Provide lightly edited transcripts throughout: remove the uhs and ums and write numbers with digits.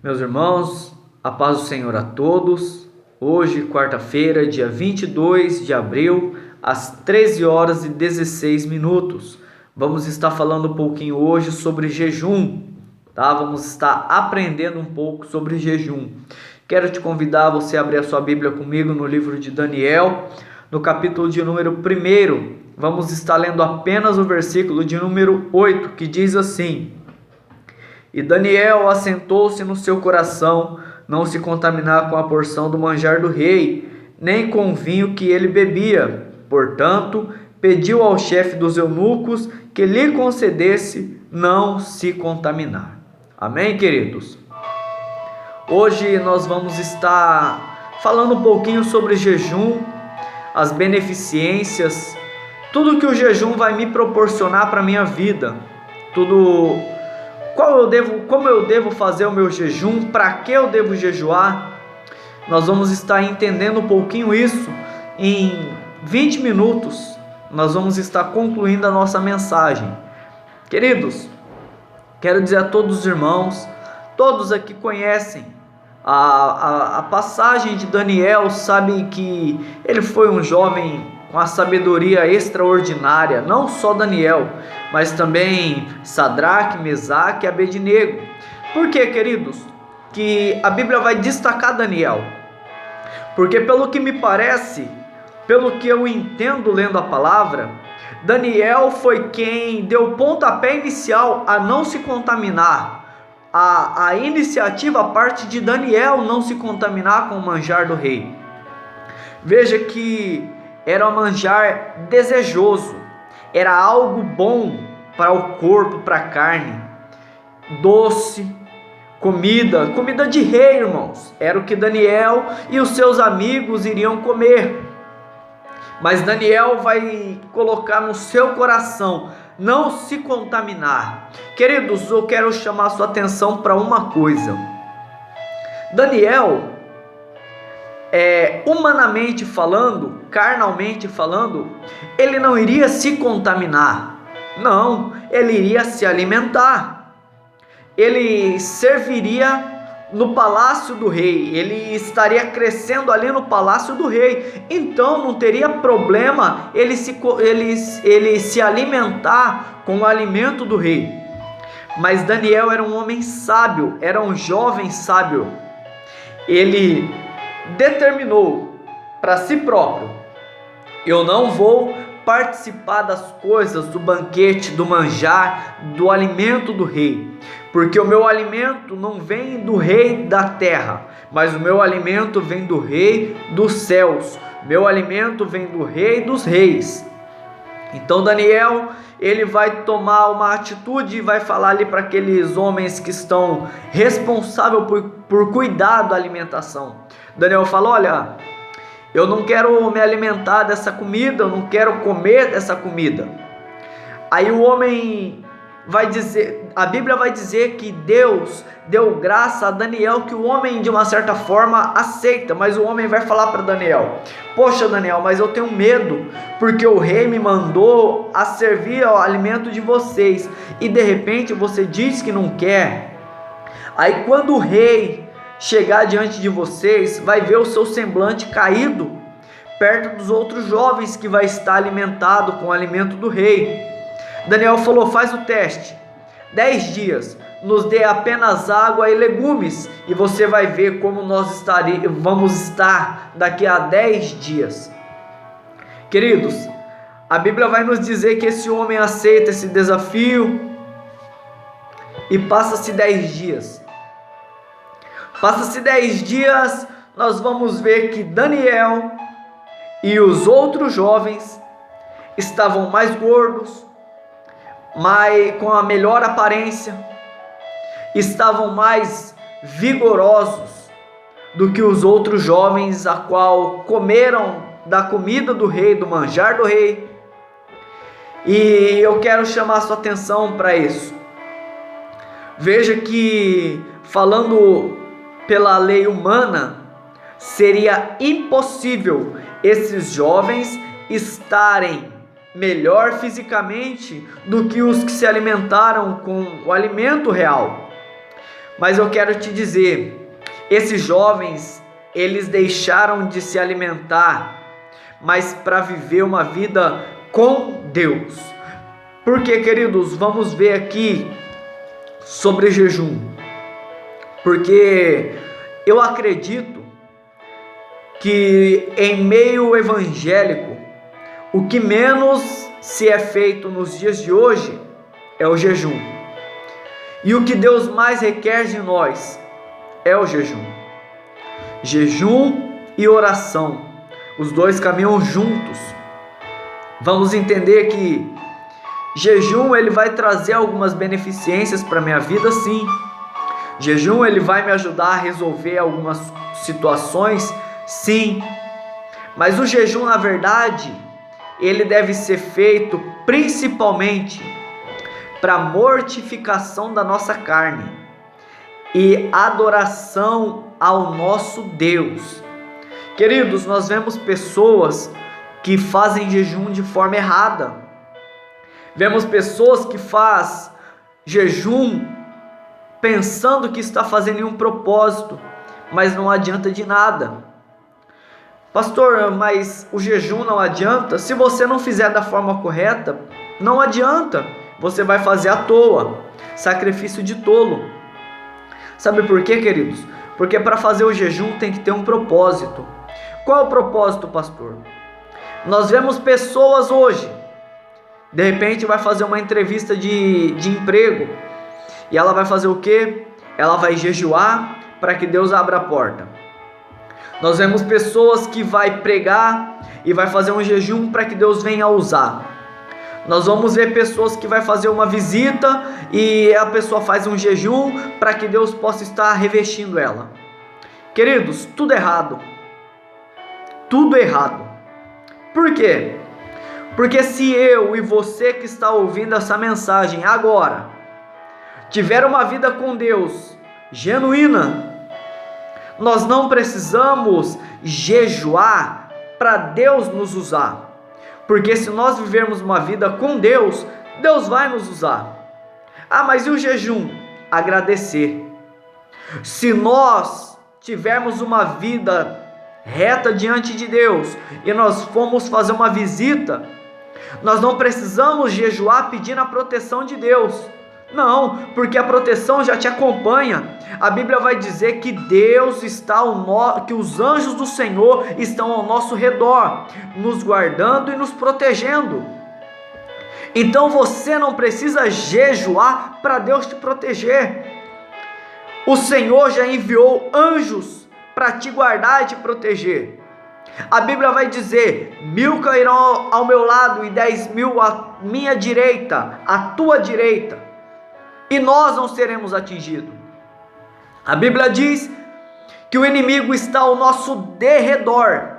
Meus irmãos, a paz do Senhor a todos. Hoje, quarta-feira, dia 22 de abril, às 13 horas e 16 minutos. Vamos estar falando um pouquinho hoje sobre jejum, tá? Vamos estar aprendendo um pouco sobre jejum. Quero te convidar a você abrir a sua Bíblia comigo no livro de Daniel, no capítulo de número 1. Vamos estar lendo apenas o versículo de número 8, que diz assim: E Daniel assentou-se no seu coração não se contaminar com a porção do manjar do rei, nem com o vinho que ele bebia. Portanto, pediu ao chefe dos eunucos que lhe concedesse não se contaminar. Amém, queridos? Hoje nós vamos estar falando um pouquinho sobre jejum, as beneficências, tudo que o jejum vai me proporcionar para a minha vida, como eu devo fazer o meu jejum, para que eu devo jejuar. Nós vamos estar entendendo um pouquinho isso em 20 minutos. Nós vamos estar concluindo a nossa mensagem. Queridos, quero dizer a todos os irmãos, todos aqui conhecem a passagem de Daniel, sabem que ele foi um jovem com a sabedoria extraordinária, não só Daniel, mas também Sadraque, Mesaque e Abednego. Por que, queridos, que a Bíblia vai destacar Daniel? Porque pelo que me parece, pelo que eu entendo lendo a palavra, Daniel foi quem deu o pontapé inicial a não se contaminar. A iniciativa parte de Daniel não se contaminar com o manjar do rei. Veja que era um manjar desejoso, era algo bom para o corpo, para a carne, doce, comida de rei, irmãos, era o que Daniel e os seus amigos iriam comer. Mas Daniel vai colocar no seu coração não se contaminar. Queridos, eu quero chamar a sua atenção para uma coisa. Daniel, humanamente falando, carnalmente falando, ele não iria se contaminar. Não, ele iria se alimentar. Ele serviria no palácio do rei, ele estaria crescendo ali no palácio do rei, então não teria problema ele se alimentar com o alimento do rei. Mas Daniel era um homem sábio, era um jovem sábio. Ele determinou para si próprio: eu não vou participar das coisas, do banquete, do manjar, do alimento do rei, porque o meu alimento não vem do rei da terra, mas o meu alimento vem do rei dos céus, meu alimento vem do rei dos reis. Então Daniel, ele vai tomar uma atitude e vai falar ali para aqueles homens que estão responsáveis por cuidar da alimentação. Daniel fala: olha, eu não quero me alimentar dessa comida, eu não quero comer dessa comida. Aí o homem vai dizer, a Bíblia vai dizer que Deus deu graça a Daniel, que o homem de uma certa forma aceita, mas o homem vai falar para Daniel: poxa Daniel, mas eu tenho medo, porque o rei me mandou a servir ao alimento de vocês, e de repente você diz que não quer. Aí quando o rei chegar diante de vocês, vai ver o seu semblante caído, perto dos outros jovens que vai estar alimentado com o alimento do rei. Daniel falou: faz o teste, 10 dias, nos dê apenas água e legumes, e você vai ver como nós vamos estar daqui a 10 dias. Queridos, a Bíblia vai nos dizer que esse homem aceita esse desafio, e passa-se 10 dias. Passa-se 10 dias, nós vamos ver que Daniel e os outros jovens estavam mais gordos, com a melhor aparência, estavam mais vigorosos do que os outros jovens, a qual comeram da comida do rei, do manjar do rei. E eu quero chamar a sua atenção para isso. Veja que, falando pela lei humana, seria impossível esses jovens estarem melhor fisicamente do que os que se alimentaram com o alimento real. Mas eu quero te dizer, esses jovens, eles deixaram de se alimentar, mas para viver uma vida com Deus. Porque, queridos, vamos ver aqui sobre jejum. Porque eu acredito que em meio evangélico, o que menos se é feito nos dias de hoje é o jejum. E o que Deus mais requer de nós é o jejum. Jejum e oração, os dois caminham juntos. Vamos entender que jejum ele vai trazer algumas beneficências para a minha vida, sim. Jejum ele vai me ajudar a resolver algumas situações, sim. Mas o jejum, na verdade, ele deve ser feito principalmente para mortificação da nossa carne e adoração ao nosso Deus. Queridos, nós vemos pessoas que fazem jejum de forma errada. Vemos pessoas que fazem jejum pensando que está fazendo um propósito, mas não adianta de nada. Pastor, mas o jejum não adianta? Se você não fizer da forma correta, não adianta. Você vai fazer à toa, sacrifício de tolo. Sabe por quê, queridos? Porque para fazer o jejum tem que ter um propósito. Qual é o propósito, pastor? Nós vemos pessoas hoje, de repente vai fazer uma entrevista de emprego, e ela vai fazer o quê? Ela vai jejuar para que Deus abra a porta. Nós vemos pessoas que vai pregar e vai fazer um jejum para que Deus venha usar. Nós vamos ver pessoas que vai fazer uma visita e a pessoa faz um jejum para que Deus possa estar revestindo ela. Queridos, tudo errado. Tudo errado. Por quê? Porque se eu e você que está ouvindo essa mensagem agora tiver uma vida com Deus genuína, nós não precisamos jejuar para Deus nos usar. Porque se nós vivermos uma vida com Deus, Deus vai nos usar. Ah, mas e o jejum? Agradecer. Se nós tivermos uma vida reta diante de Deus e nós formos fazer uma visita, nós não precisamos jejuar pedindo a proteção de Deus. Não, porque a proteção já te acompanha. A Bíblia vai dizer que Deus está que os anjos do Senhor estão ao nosso redor, nos guardando e nos protegendo. Então você não precisa jejuar para Deus te proteger. O Senhor já enviou anjos para te guardar e te proteger. A Bíblia vai dizer: 1000 cairão ao meu lado e 10.000 à minha direita, à tua direita, e nós não seremos atingidos. A Bíblia diz que o inimigo está ao nosso derredor,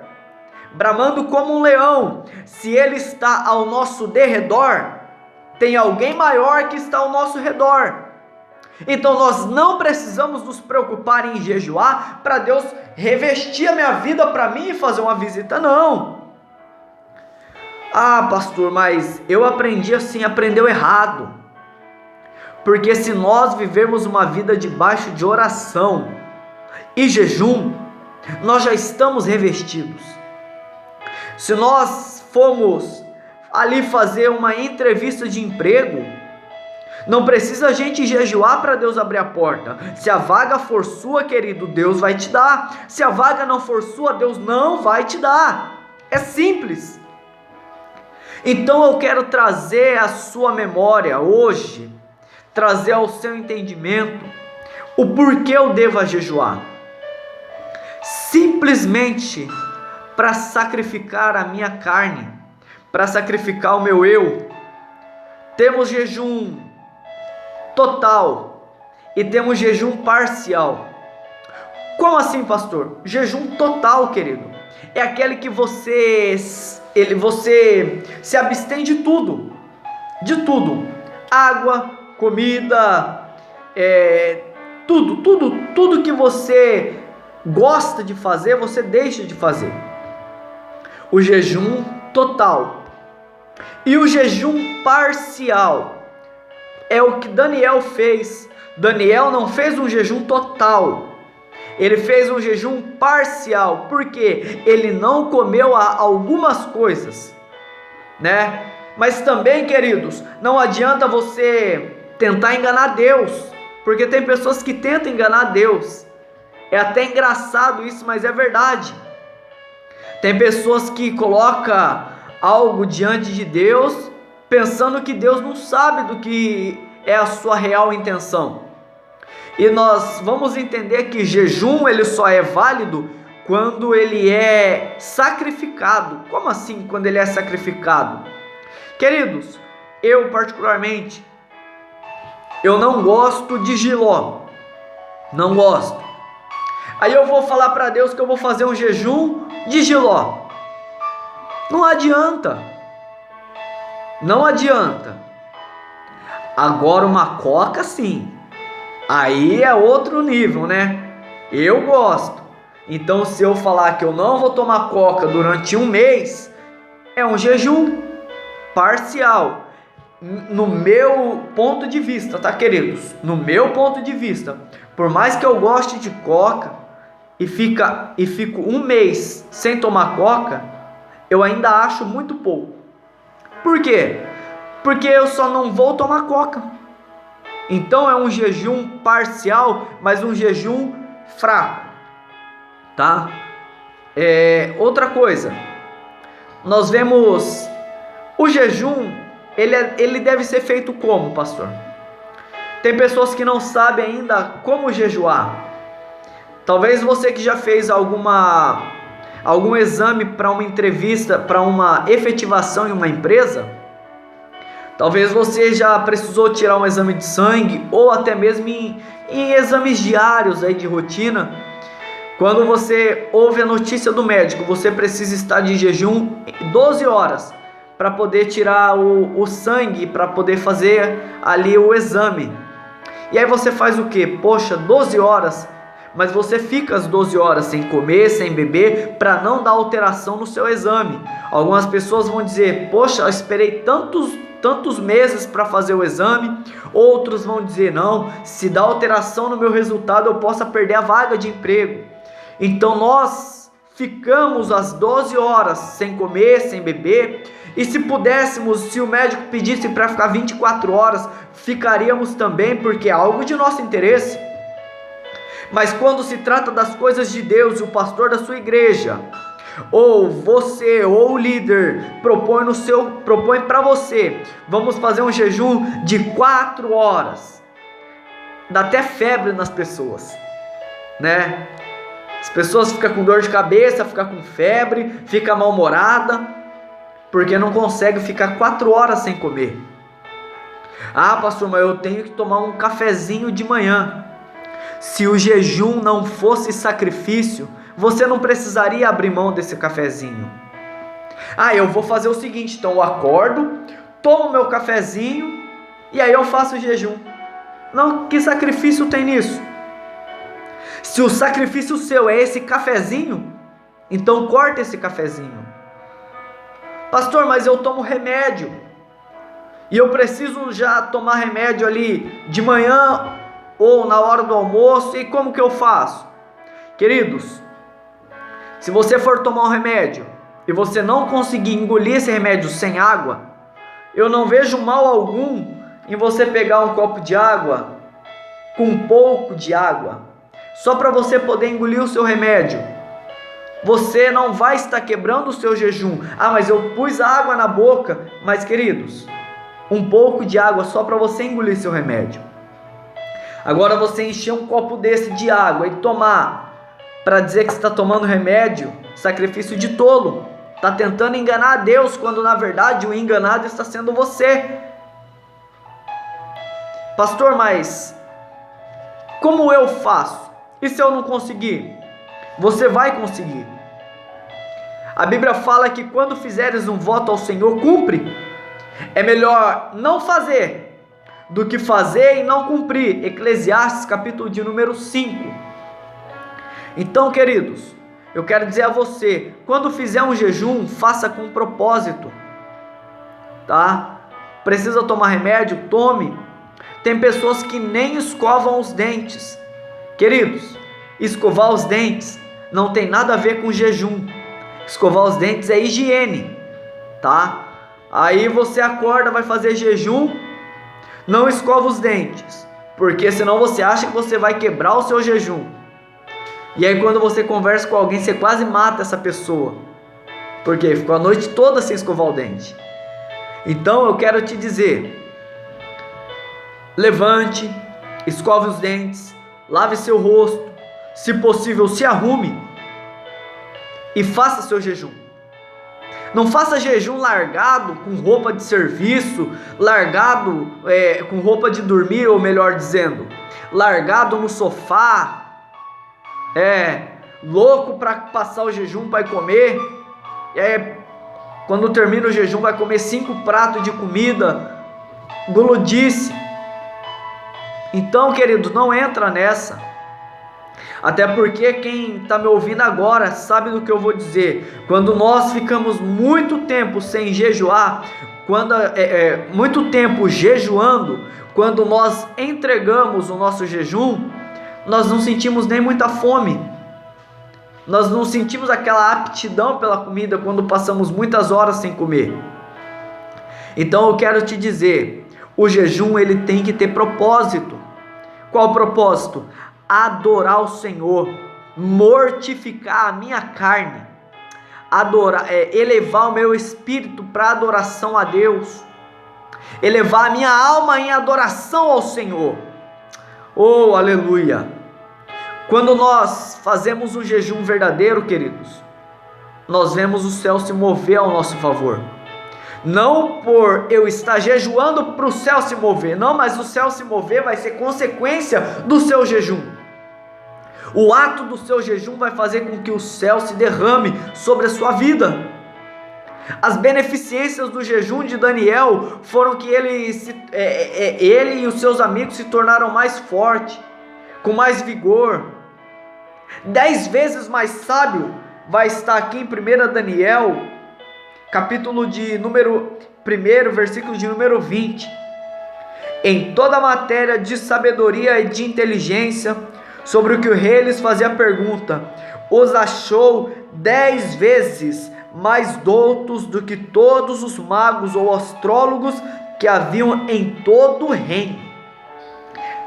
bramando como um leão. Se ele está ao nosso derredor, tem alguém maior que está ao nosso redor. Então nós não precisamos nos preocupar em jejuar para Deus revestir a minha vida para mim e fazer uma visita, não. Ah, pastor, mas eu aprendi assim, aprendeu errado. Porque se nós vivermos uma vida debaixo de oração e jejum, nós já estamos revestidos. Se nós formos ali fazer uma entrevista de emprego, não precisa a gente jejuar para Deus abrir a porta. Se a vaga for sua, querido, Deus vai te dar. Se a vaga não for sua, Deus não vai te dar. É simples. Então eu quero trazer à sua memória hoje, trazer ao seu entendimento o porquê eu devo jejuar. Simplesmente para sacrificar a minha carne, para sacrificar o meu eu. Temos jejum total e temos jejum parcial. Como assim, pastor? Jejum total, querido, é aquele que você se abstém de tudo, água, comida, tudo que você gosta de fazer, você deixa de fazer. O jejum total e o jejum parcial é o que Daniel fez Daniel não fez um jejum total, ele fez um jejum parcial, porque ele não comeu algumas coisas, né? Mas também, queridos, não adianta você tentar enganar Deus, porque tem pessoas que tentam enganar Deus. É até engraçado isso, mas é verdade. Tem pessoas que colocam algo diante de Deus, pensando que Deus não sabe do que é a sua real intenção. E nós vamos entender que jejum ele só é válido quando ele é sacrificado. Como assim quando ele é sacrificado? Queridos, eu particularmente, eu não gosto de jiló, não gosto. Aí eu vou falar para Deus que eu vou fazer um jejum de jiló. Não adianta, não adianta. Agora uma coca sim, aí é outro nível, né? Eu gosto. Então se eu falar que eu não vou tomar coca durante um mês, é um jejum parcial, no meu ponto de vista, tá, queridos? No meu ponto de vista, por mais que eu goste de coca e fico um mês sem tomar coca, eu ainda acho muito pouco. Por quê? Porque eu só não vou tomar coca. Então é um jejum parcial, mas um jejum fraco, tá? Outra coisa, nós vemos o jejum, ele deve ser feito como, pastor? Tem pessoas que não sabem ainda como jejuar. Talvez você que já fez algum exame para uma entrevista, para uma efetivação em uma empresa, talvez você já precisou tirar um exame de sangue, ou até mesmo em exames diários aí de rotina. Quando você ouve a notícia do médico, você precisa estar de jejum 12 horas para poder tirar o sangue, para poder fazer ali o exame. E aí você faz o que? Poxa, 12 horas, mas você fica as 12 horas sem comer, sem beber, para não dar alteração no seu exame. Algumas pessoas vão dizer, poxa, eu esperei tantos meses para fazer o exame. Outros vão dizer, não, se dá alteração no meu resultado, eu possa perder a vaga de emprego. Então nós ficamos as 12 horas sem comer, sem beber, e se pudéssemos, se o médico pedisse para ficar 24 horas, ficaríamos também, porque é algo de nosso interesse. Mas quando se trata das coisas de Deus, o pastor da sua igreja, ou você, ou o líder, propõe para você, vamos fazer um jejum de 4 horas, dá até febre nas pessoas, né? As pessoas ficam com dor de cabeça, ficam com febre, ficam mal-humorada, porque não consegue ficar 4 horas sem comer. Ah, pastor, mas eu tenho que tomar um cafezinho de manhã. Se o jejum não fosse sacrifício, você não precisaria abrir mão desse cafezinho. Ah, eu vou fazer o seguinte, então eu acordo, tomo meu cafezinho e aí eu faço o jejum. Não, que sacrifício tem nisso? Se o sacrifício seu é esse cafezinho, então corta esse cafezinho. Pastor, mas eu tomo remédio e eu preciso já tomar remédio ali de manhã ou na hora do almoço, e como que eu faço? Queridos, se você for tomar um remédio e você não conseguir engolir esse remédio sem água, eu não vejo mal algum em você pegar um copo de água com um pouco de água, só para você poder engolir o seu remédio. Você não vai estar quebrando o seu jejum. Ah, mas eu pus água na boca. Mas queridos, um pouco de água só para você engolir seu remédio. Agora você encher um copo desse de água e tomar para dizer que está tomando remédio, sacrifício de tolo. Está tentando enganar a Deus, quando na verdade o enganado está sendo você. Pastor, mas como eu faço? E se eu não conseguir? Você vai conseguir. A Bíblia fala que quando fizeres um voto ao Senhor, cumpre. É melhor não fazer do que fazer e não cumprir. Eclesiastes capítulo de número 5. Então, queridos, eu quero dizer a você, quando fizer um jejum, faça com propósito, tá? Precisa tomar remédio? Tome. Tem pessoas que nem escovam os dentes. Queridos, escovar os dentes não tem nada a ver com jejum. Escovar os dentes é higiene, tá? Aí você acorda, vai fazer jejum, não escova os dentes, porque senão você acha que você vai quebrar o seu jejum. E aí quando você conversa com alguém, você quase mata essa pessoa, porque ficou a noite toda sem escovar o dente. Então eu quero te dizer, levante, escove os dentes, lave seu rosto, se possível se arrume e faça seu jejum. Não faça jejum largado com roupa de serviço, largado com roupa de dormir, ou melhor dizendo, largado no sofá, louco para passar o jejum para ir comer. Quando termina o jejum vai comer 5 pratos de comida, guludice. Então, querido, não entra nessa. Até porque quem está me ouvindo agora sabe do que eu vou dizer. Quando nós ficamos muito tempo sem jejuar, muito tempo jejuando, quando nós entregamos o nosso jejum, nós não sentimos nem muita fome. Nós não sentimos aquela aptidão pela comida quando passamos muitas horas sem comer. Então eu quero te dizer, o jejum ele tem que ter propósito. Qual o propósito? Adorar o Senhor, mortificar a minha carne, elevar o meu espírito para adoração a Deus, elevar a minha alma em adoração ao Senhor. Oh, aleluia! Quando nós fazemos um jejum verdadeiro, queridos, nós vemos o céu se mover ao nosso favor. Não por eu estar jejuando para o céu se mover, não, mas o céu se mover vai ser consequência do seu jejum. O ato do seu jejum vai fazer com que o céu se derrame sobre a sua vida. As beneficências do jejum de Daniel foram que ele e os seus amigos se tornaram mais fortes, com mais vigor. 10 vezes mais sábio vai estar aqui em 1 Daniel, capítulo de número 1, versículo de número 20. Em toda a matéria de sabedoria e de inteligência, sobre o que o rei lhes fazia pergunta, os achou 10 vezes mais doutos do que todos os magos ou astrólogos que haviam em todo o reino.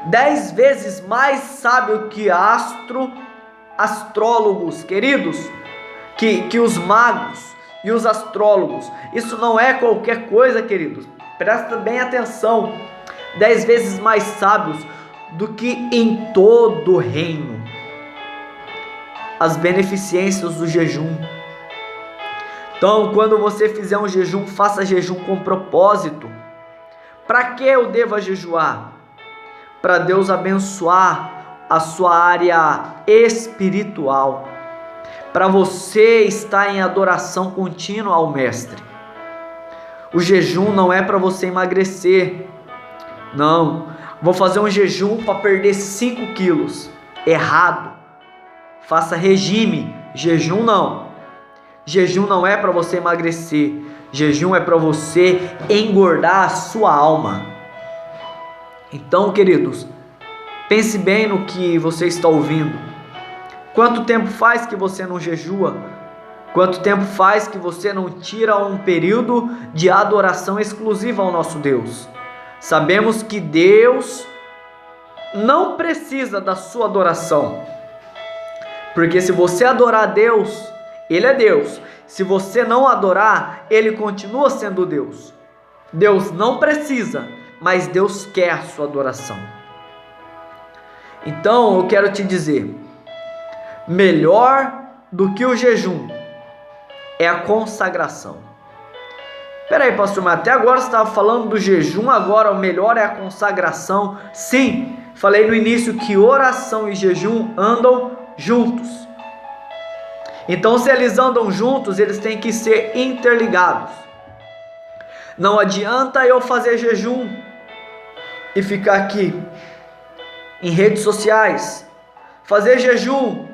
10 vezes mais sábio que astrólogos, queridos, que os magos e os astrólogos. Isso não é qualquer coisa, queridos, presta bem atenção. 10 vezes mais sábios do que em todo o reino. As beneficências do jejum. Então, quando você fizer um jejum, faça jejum com propósito. Para que eu devo jejuar? Para Deus abençoar a sua área espiritual, para você estar em adoração contínua ao Mestre. O jejum não é para você emagrecer. Não, vou fazer um jejum para perder 5 quilos. Errado. Faça regime. Jejum não. Jejum não é para você emagrecer. Jejum é para você engordar a sua alma. Então, queridos, pense bem no que você está ouvindo. Quanto tempo faz que você não jejua? Quanto tempo faz que você não tira um período de adoração exclusiva ao nosso Deus? Sabemos que Deus não precisa da sua adoração, porque se você adorar a Deus, Ele é Deus. Se você não adorar, Ele continua sendo Deus. Deus não precisa, mas Deus quer a sua adoração. Então eu quero te dizer, melhor do que o jejum é a consagração. Peraí, pastor, mas até agora você estava falando do jejum, agora o melhor é a consagração. Sim, falei no início que oração e jejum andam juntos. Então, se eles andam juntos, eles têm que ser interligados. Não adianta eu fazer jejum e ficar aqui em redes sociais, fazer jejum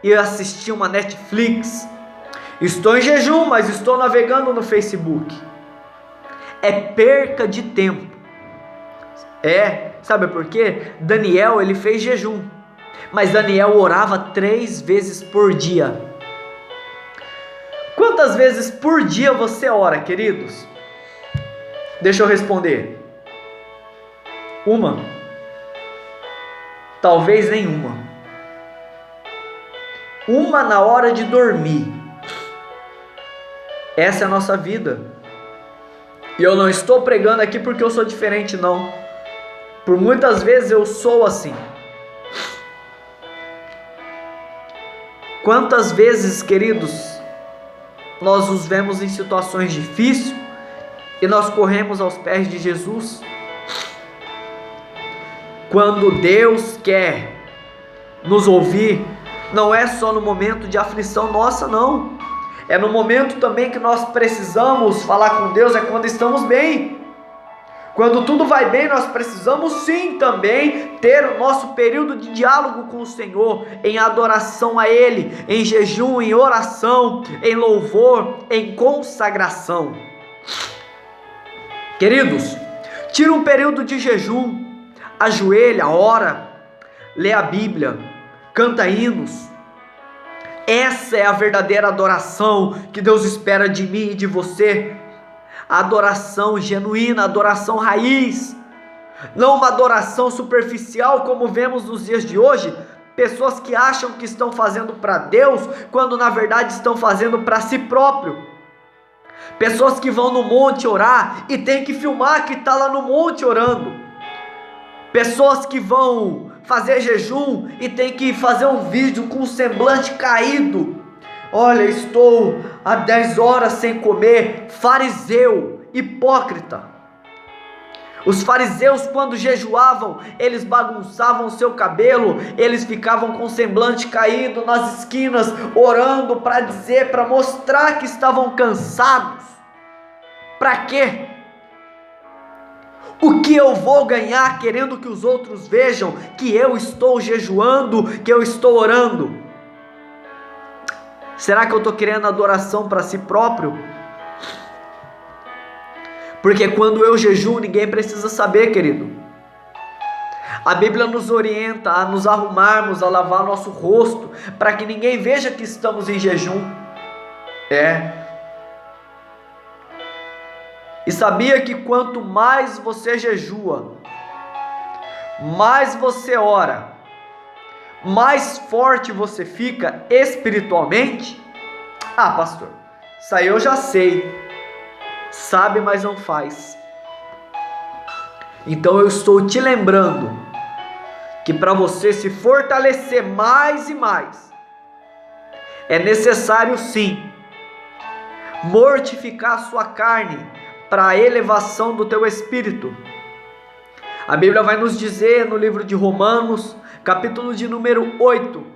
e assistir uma Netflix. Estou em jejum, mas estou navegando no Facebook. É perca de tempo. Sabe por quê? Daniel, ele fez jejum, mas Daniel orava 3 vezes por dia. Quantas vezes por dia você ora, queridos? Deixa eu responder. Uma? Talvez nenhuma. Uma na hora de dormir. Essa é a nossa vida. E eu não estou pregando aqui porque eu sou diferente, não. Por muitas vezes eu sou assim. Quantas vezes, queridos, nós nos vemos em situações difíceis e nós corremos aos pés de Jesus? Quando Deus quer nos ouvir, não é só no momento de aflição nossa, não. É no momento também que nós precisamos falar com Deus, é quando estamos bem. Quando tudo vai bem, nós precisamos sim também ter o nosso período de diálogo com o Senhor, em adoração a Ele, em jejum, em oração, em louvor, em consagração. Queridos, tira um período de jejum, ajoelha, ora, lê a Bíblia, canta hinos. Essa é a verdadeira adoração que Deus espera de mim e de você. A adoração genuína, a adoração raiz, não uma adoração superficial como vemos nos dias de hoje. Pessoas que acham que estão fazendo para Deus, quando na verdade estão fazendo para si próprio. Pessoas que vão no monte orar e tem que filmar que está lá no monte orando. Pessoas que vão fazer jejum e tem que fazer um vídeo com o semblante caído. Olha, estou há 10 horas sem comer. Fariseu, hipócrita. Os fariseus, quando jejuavam, eles bagunçavam o seu cabelo, eles ficavam com o semblante caído nas esquinas, orando para dizer, para mostrar que estavam cansados. Para quê? O que eu vou ganhar querendo que os outros vejam que eu estou jejuando, que eu estou orando? Será que eu estou querendo adoração para si próprio? Porque quando eu jejuo, ninguém precisa saber, querido. A Bíblia nos orienta a nos arrumarmos, a lavar nosso rosto, para que ninguém veja que estamos em jejum. E sabia que quanto mais você jejua, mais você ora, mais forte você fica espiritualmente? Ah, pastor, isso aí eu já sei. Sabe, mas não faz. Então eu estou te lembrando que para você se fortalecer mais e mais, é necessário sim mortificar a sua carne para a elevação do teu espírito. A Bíblia vai nos dizer no livro de Romanos, capítulo de número 8,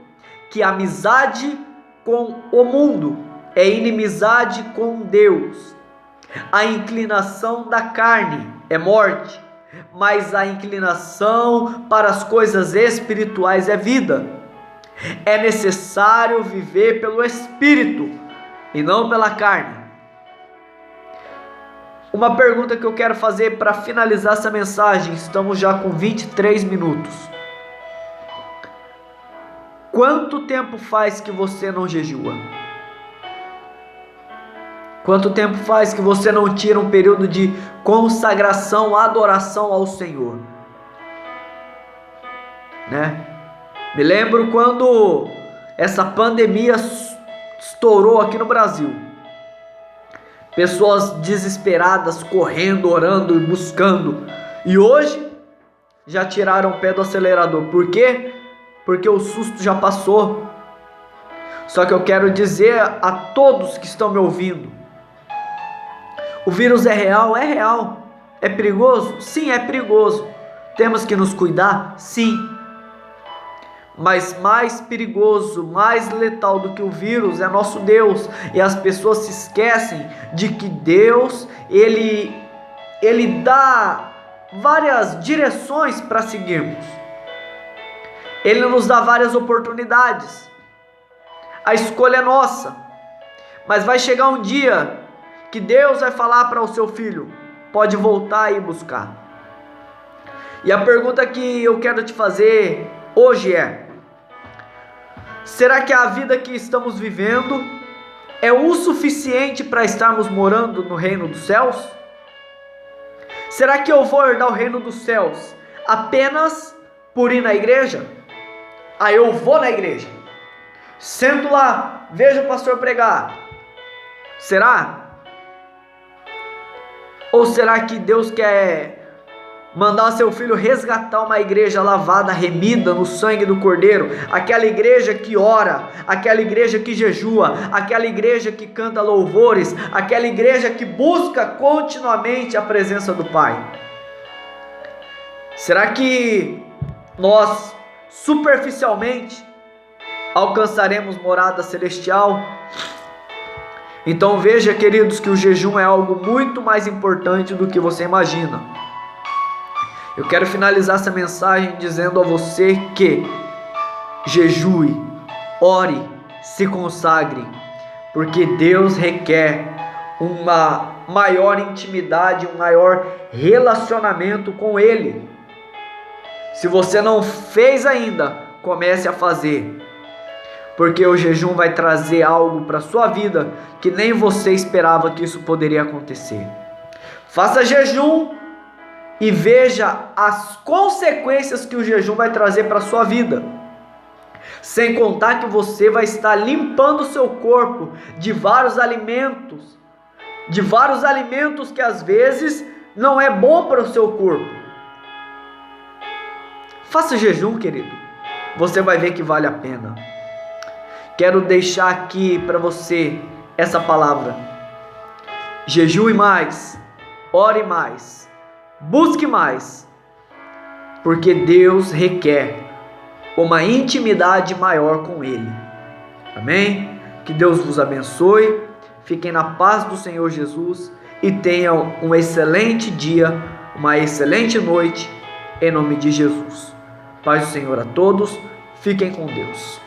que a amizade com o mundo é inimizade com Deus. A inclinação da carne é morte, mas a inclinação para as coisas espirituais é vida. É necessário viver pelo Espírito e não pela carne. Uma pergunta que eu quero fazer para finalizar essa mensagem, estamos já com 23 minutos. Quanto tempo faz que você não jejua? Quanto tempo faz que você não tira um período de consagração, adoração ao Senhor? Me lembro quando essa pandemia estourou aqui no Brasil. Pessoas desesperadas, correndo, orando e buscando. E hoje já tiraram o pé do acelerador. Por quê? Porque o susto já passou. Só que eu quero dizer a todos que estão me ouvindo: o vírus é real? É real. É perigoso? Sim, é perigoso. Temos que nos cuidar? Sim. Mas mais perigoso, mais letal do que o vírus é nosso Deus. E as pessoas se esquecem de que Deus, Ele dá várias direções para seguirmos. Ele nos dá várias oportunidades. A escolha é nossa. Mas vai chegar um dia que Deus vai falar para o seu filho: pode voltar e buscar. E a pergunta que eu quero te fazer hoje é: será que a vida que estamos vivendo é o suficiente para estarmos morando no reino dos céus? Será que eu vou herdar o reino dos céus apenas por ir na igreja? Aí eu vou na igreja, sento lá, vejo o pastor pregar. Será? Ou será que Deus quer mandar seu filho resgatar uma igreja lavada, remida no sangue do Cordeiro, aquela igreja que ora, aquela igreja que jejua, aquela igreja que canta louvores, aquela igreja que busca continuamente a presença do Pai? Será que nós superficialmente alcançaremos morada celestial? Então veja, queridos, que o jejum é algo muito mais importante do que você imagina. Eu quero finalizar essa mensagem dizendo a você que jejue, ore, se consagre, porque Deus requer uma maior intimidade, um maior relacionamento com Ele. Se você não fez ainda, comece a fazer, porque o jejum vai trazer algo para a sua vida que nem você esperava que isso poderia acontecer. Faça jejum e veja as consequências que o jejum vai trazer para a sua vida. Sem contar que você vai estar limpando o seu corpo de vários alimentos que às vezes não é bom para o seu corpo. Faça jejum, querido. Você vai ver que vale a pena. Quero deixar aqui para você essa palavra: jejue mais, ore mais, busque mais, porque Deus requer uma intimidade maior com Ele. Amém? Que Deus vos abençoe, fiquem na paz do Senhor Jesus e tenham um excelente dia, uma excelente noite, em nome de Jesus. Paz do Senhor a todos, fiquem com Deus.